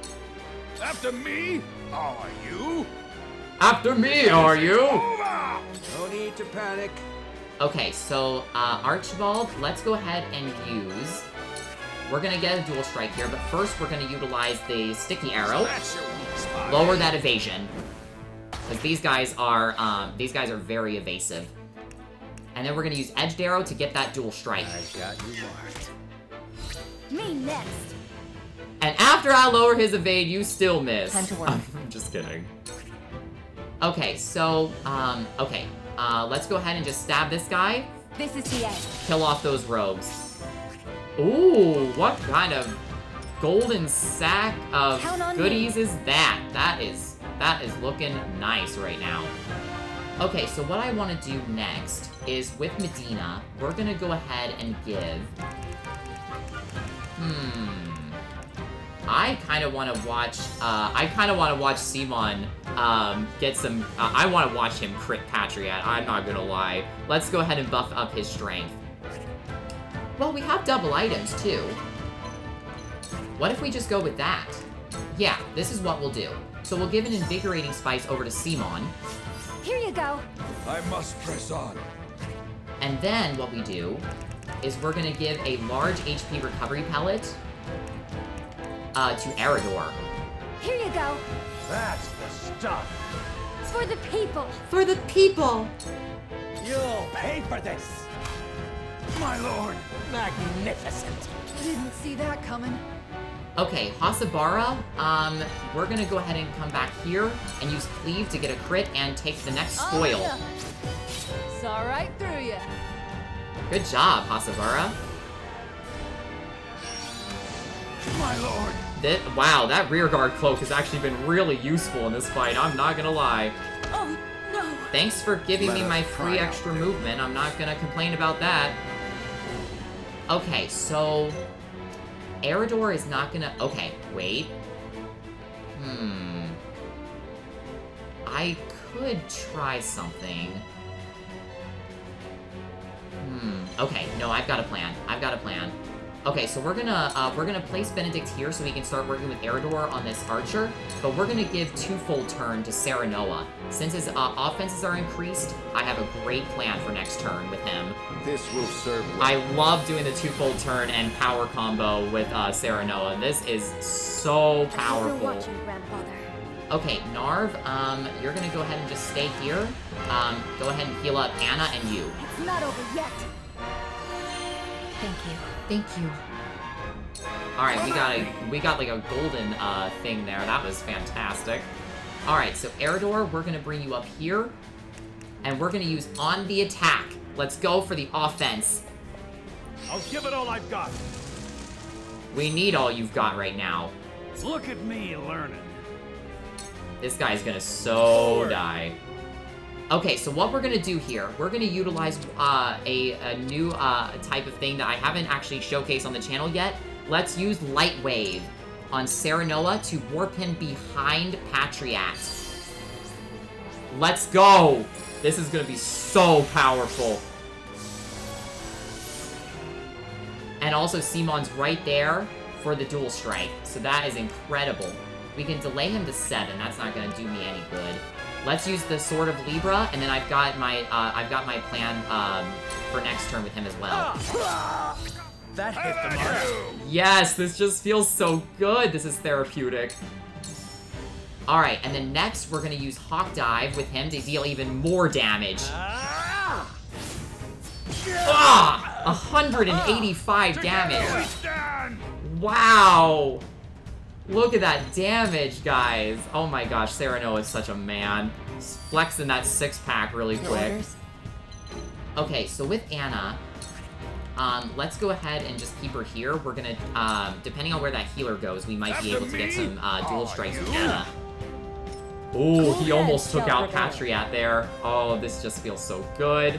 this. After me? Are you? After me, are you? Over! No need to panic. Okay, so, Archibald, let's go ahead and use... We're gonna get a dual strike here, but first we're gonna utilize the sticky arrow. That's your weak spot. Lower that evasion. Because these guys are very evasive. And then we're gonna use Edged Arrow to get that dual strike. I got you marked. Me next. And after I lower his evade, you still miss. Time to work. I'm just kidding. Okay, so, let's go ahead and just stab this guy. This is the end. Kill off those rogues. Ooh, what kind of golden sack of Count on goodies is that? That is looking nice right now. Okay, so what I want to do next is with Medina, we're gonna go ahead and give... I kind of want to watch Simon get some... I want to watch him crit Patriot, I'm not gonna lie. Let's go ahead and buff up his strength. Well, we have double items, too. What if we just go with that? Yeah, this is what we'll do. So we'll give an invigorating spice over to Simon. Here you go. I must press on. And then what we do is we're gonna give a large HP recovery pellet to Eridor. Here you go. That's the stuff. It's for the people. For the people! You'll pay for this. My lord! Magnificent. Didn't see that coming. Okay, Hasabara, we're gonna go ahead and come back here and use Cleave to get a crit and take the next spoil. Oh, yeah. Saw right through you. Good job, Hasabara. My lord! Wow, that rearguard cloak has actually been really useful in this fight, I'm not gonna lie. Oh, no. Thanks for giving me Let my us free try out extra there. movement, I'm not gonna complain about that. Okay, so... Eridor is not gonna... Okay, wait. I could try something. Okay, no, I've got a plan. Okay, so we're gonna place Benedict here so we can start working with Eridor on this archer, but we're gonna give twofold turn to Serenoa. Since his offenses are increased, I have a great plan for next turn with him. This will serve well. I love doing the twofold turn and power combo with Serenoa. This is so You're powerful. watching, Grandfather. Okay, Narv, you're gonna go ahead and just stay here. Go ahead and heal up Anna and you. It's not over yet. Thank you. Thank you. Alright, we got like a golden thing there. That was fantastic. Alright, so Eridor, we're gonna bring you up here. And we're gonna use on the attack. Let's go for the offense. I'll give it all I've got. We need all you've got right now. Look at me learning. This guy's gonna so die. Okay, so what we're gonna do here, we're gonna utilize a new type of thing that I haven't actually showcased on the channel yet. Let's use Light Wave on Serenoa to warp him behind Patriat. Let's go! This is gonna be so powerful. And also Simon's right there for the dual strike, so that is incredible. We can delay him to 7, that's not gonna do me any good. Let's use the Sword of Libra, and then I've got my plan for next turn with him as well. That hit the mark. Yes, this just feels so good. This is therapeutic. All right, and then next we're gonna use Hawk Dive with him to deal even more damage. 185 damage. Wow. Look at that damage, guys. Oh my gosh, Serenoa is such a man. He's flexing that 6-pack really quick. Okay, so with Anna, let's go ahead and just keep her here. We're gonna, depending on where that healer goes, we might be able to get some dual strikes with Anna. Oh, he almost took out Patriat there. Oh, this just feels so good.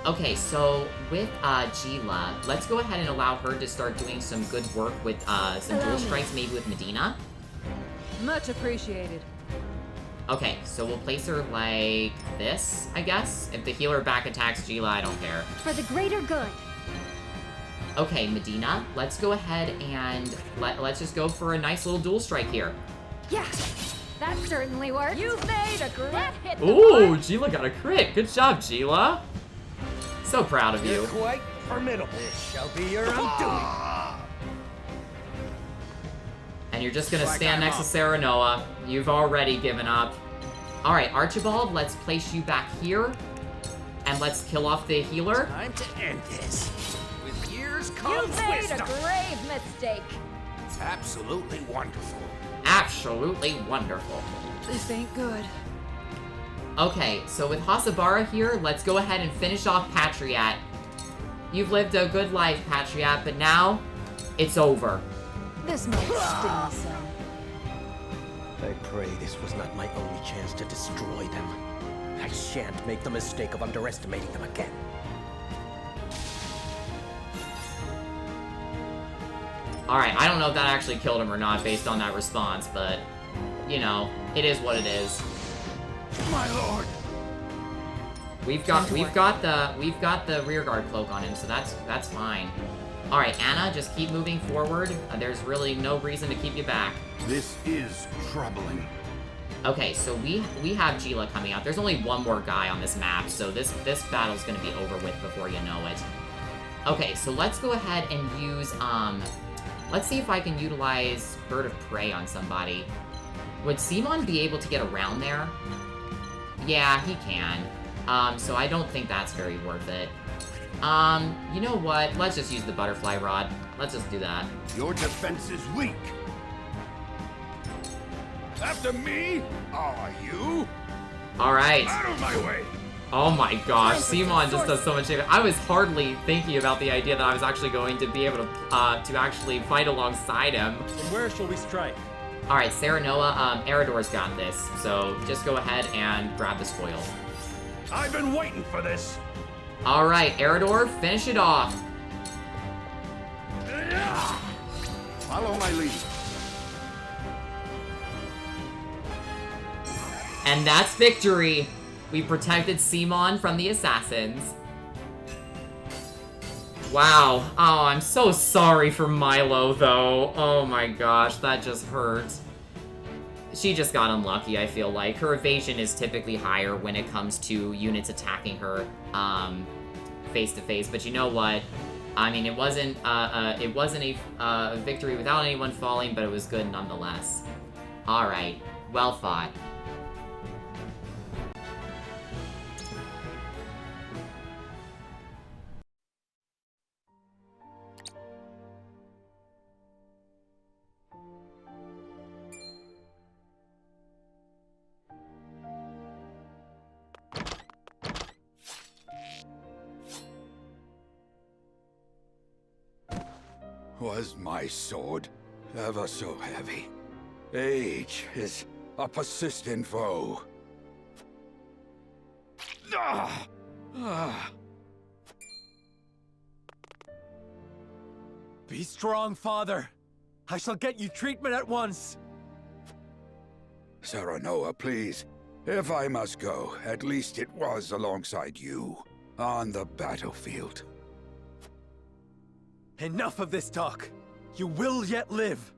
Okay, so with Gila, let's go ahead and allow her to start doing some good work with some dual strikes, maybe with Medina. Much appreciated. Okay, so we'll place her like this, I guess. If the healer back attacks Gila, I don't care. For the greater good. Okay, Medina, let's go ahead and let's just go for a nice little dual strike here. Yeah, that certainly worked. You've made a great hit. Ooh, Gila got a crit. Good job, Gila. So proud of you. You're quite formidable. This shall be your undoing. And you're just gonna stand next to Serenoa. You've already given up. Alright, Archibald, let's place you back here. And let's kill off the healer. Time to end this. With years comes You've made wisdom. a grave mistake. Absolutely wonderful. Absolutely wonderful. This ain't good. Okay, so with Hasabara here, let's go ahead and finish off Patriat. You've lived a good life, Patriat, but now, it's over. This might sting some. I pray this was not my only chance to destroy them. I shan't make the mistake of underestimating them again. Alright, I don't know if that actually killed him or not based on that response, but, you know, it is what it is. My lord! We've got the rearguard cloak on him, so that's fine. Alright, Anna, just keep moving forward. There's really no reason to keep you back. This is troubling. Okay, so we have Gila coming out. There's only one more guy on this map, so this battle's gonna be over with before you know it. Okay, so let's go ahead and use, let's see if I can utilize Bird of Prey on somebody. Would Simon be able to get around there? Yeah, he can. So I don't think that's very worth it. You know what? Let's just use the Butterfly Rod. Let's just do that. Your defense is weak. After me? Are you? Alright. Out of my way! Oh my gosh, Simon just does so much damage. I was hardly thinking about the idea that I was actually going to be able to actually fight alongside him. From where shall we strike? Alright, Serenoa, Eridor's got this, so just go ahead and grab the spoil. I've been waiting for this! Alright, Eridor, finish it off. Follow my lead. And that's victory! We protected Simon from the assassins. Wow. Oh, I'm so sorry for Milo, though. Oh my gosh, that just hurts. She just got unlucky, I feel like. Her evasion is typically higher when it comes to units attacking her face-to-face, but you know what? I mean, it wasn't a victory without anyone falling, but it was good nonetheless. Alright, well fought. Was my sword ever so heavy? Age is a persistent foe. Ah! Ah! Be strong, father. I shall get you treatment at once. Serenoa, please. If I must go, at least it was alongside you, on the battlefield. Enough of this talk. You will yet live.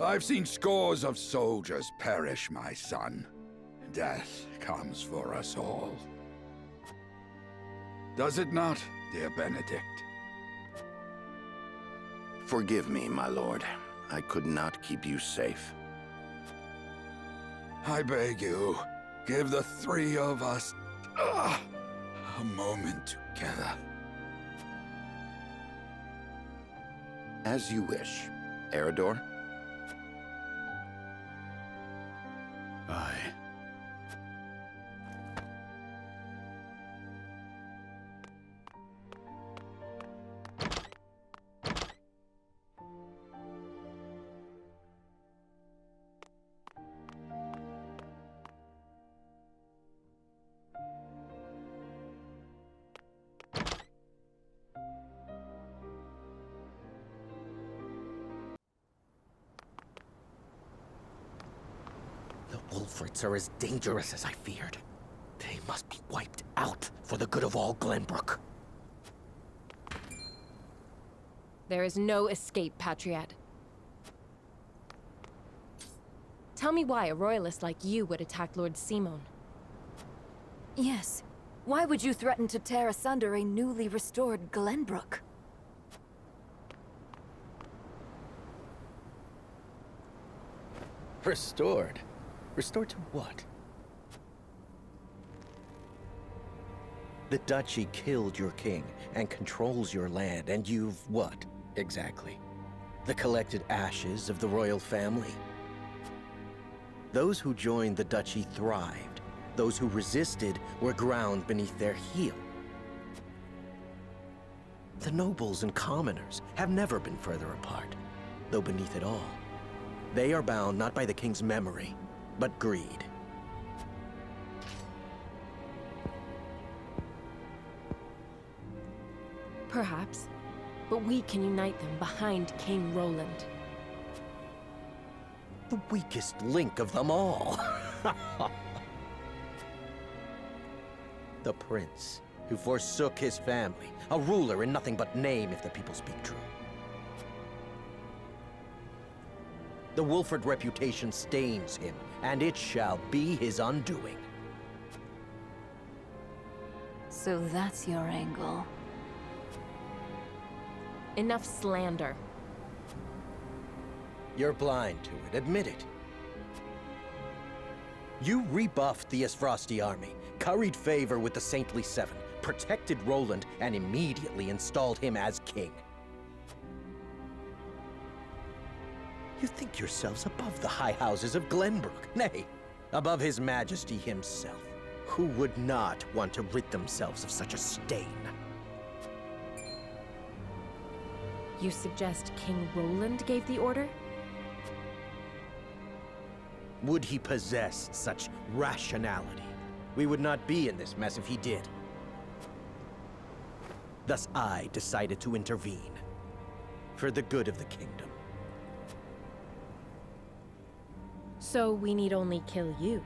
I've seen scores of soldiers perish, my son. Death comes for us all. Does it not, dear Benedict? Forgive me, my lord. I could not keep you safe. I beg you, give the three of us a moment together. As you wish. Eridor? Aye. The Wolferts are as dangerous as I feared. They must be wiped out for the good of all Glenbrook. There is no escape, Patriot. Tell me why a royalist like you would attack Lord Simon. Yes. Why would you threaten to tear asunder a newly restored Glenbrook? Restored? Restored to what? The Duchy killed your king and controls your land, and you've what, exactly? The collected ashes of the royal family? Those who joined the Duchy thrived. Those who resisted were ground beneath their heel. The nobles and commoners have never been further apart, though beneath it all, they are bound not by the king's memory, but greed. Perhaps. But we can unite them behind King Roland. The weakest link of them all. The prince who forsook his family, a ruler in nothing but name if the people speak true. The Wolford reputation stains him, and it shall be his undoing. So that's your angle. Enough slander. You're blind to it, admit it. You rebuffed the Isfrosti army, curried favor with the Saintly Seven, protected Roland, and immediately installed him as king. You think yourselves above the high houses of Glenbrook, nay, above his majesty himself. Who would not want to rid themselves of such a stain? You suggest King Roland gave the order? Would he possess such rationality? We would not be in this mess if he did. Thus I decided to intervene, for the good of the kingdom. So we need only kill you.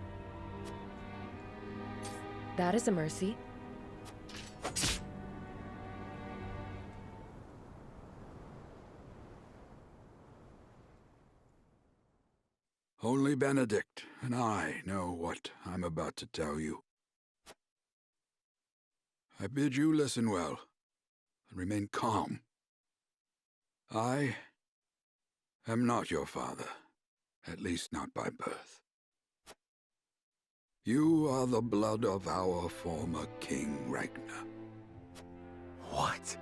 That is a mercy. Only Benedict and I know what I'm about to tell you. I bid you listen well and remain calm. I am not your father, at least not by birth. You are the blood of our former King Ragnar. What?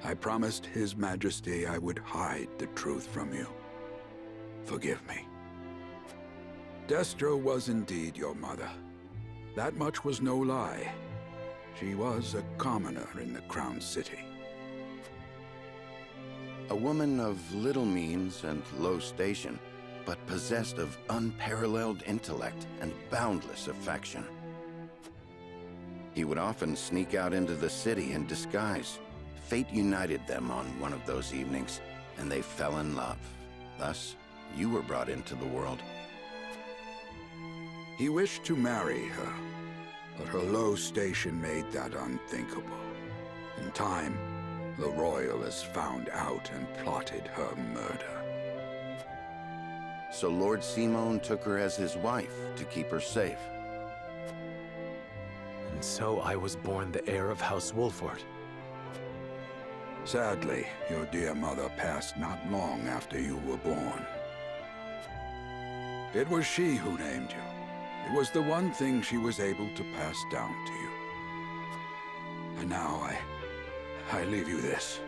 I promised His Majesty I would hide the truth from you. Forgive me. Destra was indeed your mother. That much was no lie. She was a commoner in the Crown City. A woman of little means and low station, but possessed of unparalleled intellect and boundless affection. He would often sneak out into the city in disguise. Fate united them on one of those evenings, and they fell in love. Thus, you were brought into the world. He wished to marry her, but her low station made that unthinkable. In time, the Royalists found out and plotted her murder. So Lord Simon took her as his wife to keep her safe. And so I was born the heir of House Wolford. Sadly, your dear mother passed not long after you were born. It was she who named you. It was the one thing she was able to pass down to you. And now I leave you this.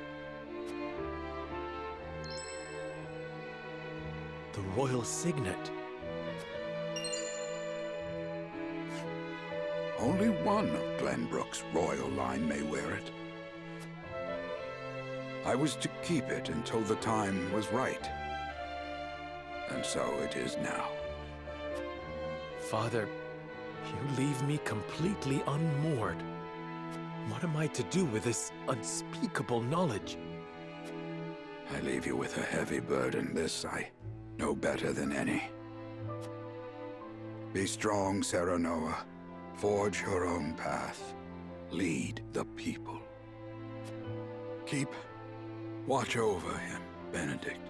The royal signet. Only one of Glenbrook's royal line may wear it. I was to keep it until the time was right. And so it is now. Father, you leave me completely unmoored. What am I to do with this unspeakable knowledge? I leave you with a heavy burden. This I know better than any. Be strong, Serenoa. Forge your own path. Lead the people. Keep watch over him, Benedict.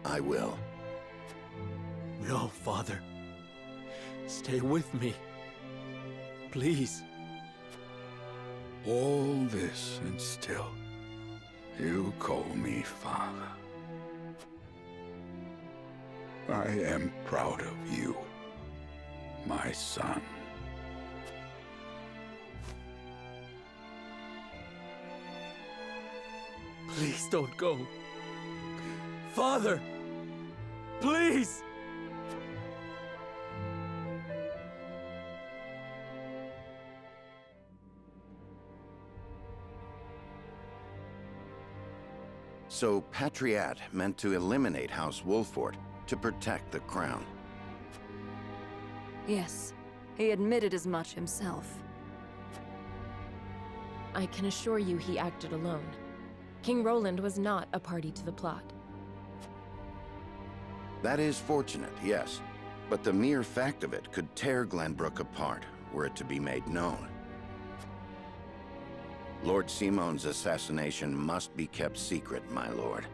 I will. No, Father. Stay with me. Please. All this and still, you call me Father. I am proud of you, my son. Please don't go. Father! Please! So Patriat meant to eliminate House Wolford to protect the crown. Yes, he admitted as much himself. I can assure you he acted alone. King Roland was not a party to the plot. That is fortunate, yes. But the mere fact of it could tear Glenbrook apart were it to be made known. Lord Simon's assassination must be kept secret, my lord.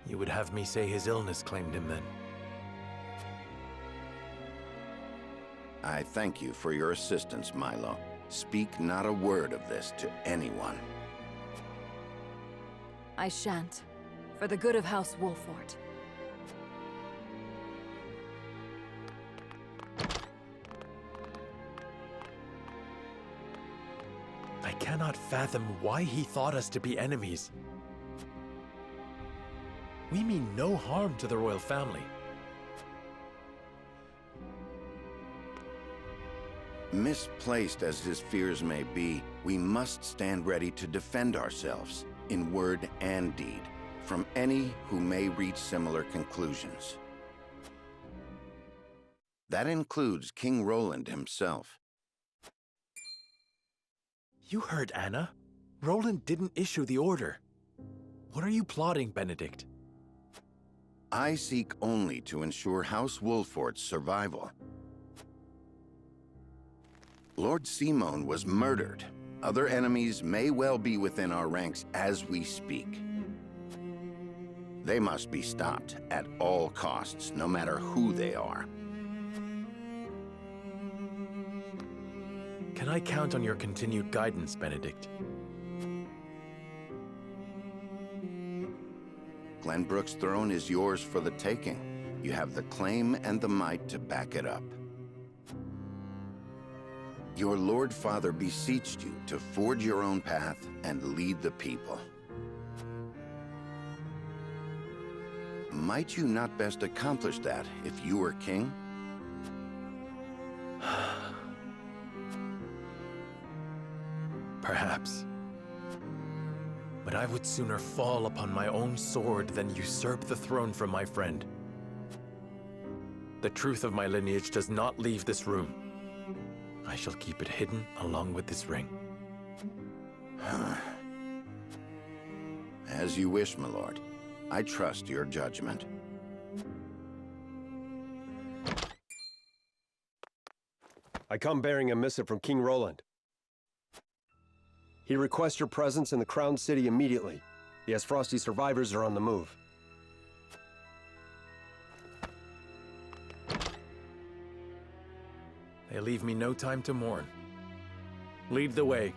You would have me say his illness claimed him then? I thank you for your assistance, Milo. Speak not a word of this to anyone. I shan't. For the good of House Wolford. I cannot fathom why he thought us to be enemies. We mean no harm to the royal family. Misplaced as his fears may be, we must stand ready to defend ourselves, in word and deed, from any who may reach similar conclusions. That includes King Roland himself. You heard Anna. Roland didn't issue the order. What are you plotting, Benedict? I seek only to ensure House Wolford's survival. Lord Simon was murdered. Other enemies may well be within our ranks as we speak. They must be stopped at all costs, no matter who they are. Can I count on your continued guidance, Benedict? Glenbrook's throne is yours for the taking. You have the claim and the might to back it up. Your Lord Father beseeched you to forge your own path and lead the people. Might you not best accomplish that if you were king? Perhaps. But I would sooner fall upon my own sword than usurp the throne from my friend. The truth of my lineage does not leave this room. I shall keep it hidden along with this ring. As you wish, my lord. I trust your judgment. I come bearing a missive from King Roland. He requests your presence in the Crown City immediately. The Asfrosti survivors are on the move. They leave me no time to mourn. Lead the way.